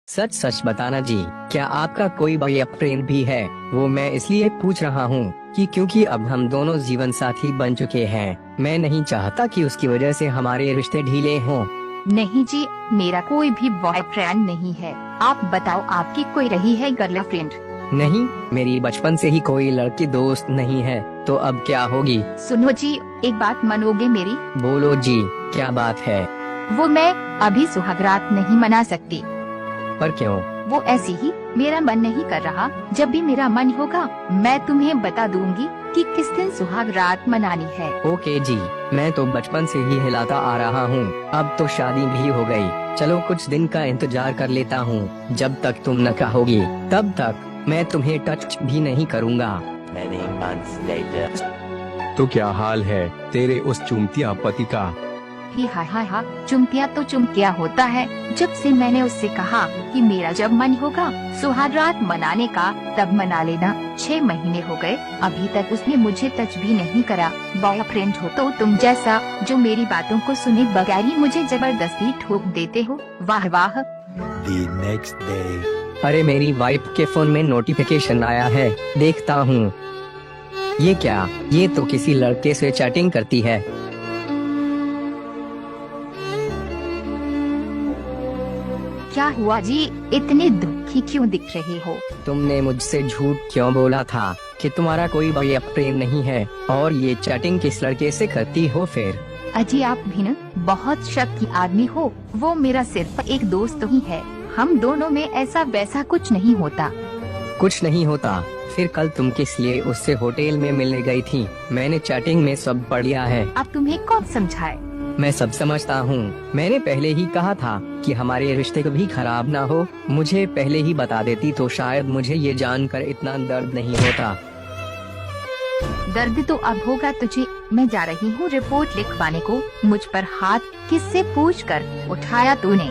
सच सच बताना जी, क्या आपका कोई बॉयफ्रेंड भी है? वो मैं इसलिए पूछ रहा हूँ कि क्योंकि अब हम दोनों जीवन साथी बन चुके हैं। मैं नहीं चाहता कि उसकी वजह से हमारे रिश्ते ढीले हों। नहीं जी, मेरा कोई भी बॉयफ्रेंड नहीं है। आप बताओ, आपकी कोई रही है गर्लफ्रेंड? नहीं, मेरी बचपन से ही कोई लड़की दोस्त नहीं है, तो अब क्या होगी? सुनो जी, एक बात मानोगे मेरी? बोलो जी, क्या बात है? वो मैं अभी सुहागरात नहीं मना सकती। पर क्यों? वो ऐसी ही, मेरा मन नहीं कर रहा। जब भी मेरा मन होगा मैं तुम्हें बता दूंगी कि किस दिन सुहाग रात मनानी है। ओके जी, मैं तो बचपन से ही हिलाता आ रहा हूँ। अब तो शादी भी हो गई। चलो कुछ दिन का इंतजार कर लेता हूँ। जब तक तुम न कहोगी तब तक मैं तुम्हें टच भी नहीं करूँगा। Many months later. तो क्या हाल है तेरे उस चुमतिया पति का? ही हा हा हा, चुमतिया तो चुमतिया होता है। जब से मैंने उससे कहा कि मेरा जब मन होगा सुहाग रात मनाने का तब मना लेना, 6 महीने हो गए, अभी तक उसने मुझे टच भी नहीं करा। बॉयफ्रेंड हो तो तुम जैसा, जो मेरी बातों को सुने बगैर ही मुझे जबरदस्ती ठोक देते हो। वाह वाह। The next day. अरे मेरी वाइफ के फोन में नोटिफिकेशन आया है, देखता हूँ। ये क्या? ये तो किसी लड़के से चैटिंग करती है। क्या हुआ जी, इतने दुखी क्यों दिख रहे हो? तुमने मुझसे झूठ क्यों बोला था कि तुम्हारा कोई बॉयफ्रेंड नहीं है, और ये चैटिंग किस लड़के से करती हो फिर? अजी आप भी न बहुत शक की आदमी हो। वो मेरा सिर्फ एक दोस्त ही है। हम दोनों में ऐसा वैसा कुछ नहीं होता। कुछ नहीं होता? फिर कल तुम किस लिए उससे होटल में मिलने गई थी? मैंने चैटिंग में सब पढ़ लिया है। अब तुम्हें कौन समझाए? मैं सब समझता हूँ। मैंने पहले ही कहा था कि हमारे रिश्ते कभी खराब ना हो। मुझे पहले ही बता देती तो शायद मुझे ये जानकर इतना दर्द नहीं होता। दर्द तो अब होगा तुझे। मैं जा रही हूँ रिपोर्ट लिखवाने को। मुझ पर हाथ किससे पूछकर उठाया तूने?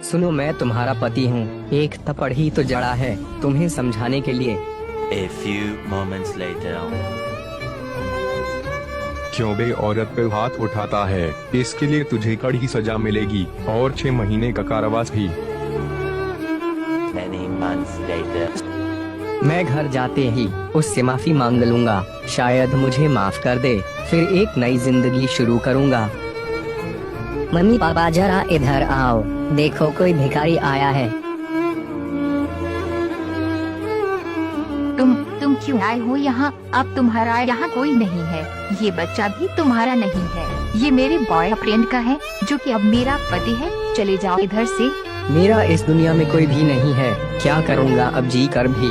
सुनो, मैं तुम्हारा पति हूँ। एक थप्पड़ ही तो जड़ा है तुम्हें समझाने के लिए। A few moments later. क्यों बे औरत पे हाथ उठाता है? इसके लिए तुझे कड़ी सजा मिलेगी और 6 महीने का कारावास भी। Many months later. मैं घर जाते ही उससे माफी मांग लूंगा। शायद मुझे माफ कर दे, फिर एक नई जिंदगी शुरू करूंगा। मम्मी पापा जरा इधर आओ, देखो कोई भिखारी आया है। तुम क्यों आए हो यहाँ? अब तुम्हारा यहाँ कोई नहीं है। ये बच्चा भी तुम्हारा नहीं है। ये मेरे बॉयफ्रेंड का है, जो कि अब मेरा पति है। चले जाओ इधर से। मेरा इस दुनिया में कोई भी नहीं है। क्या करूँगा अब जी कर भी।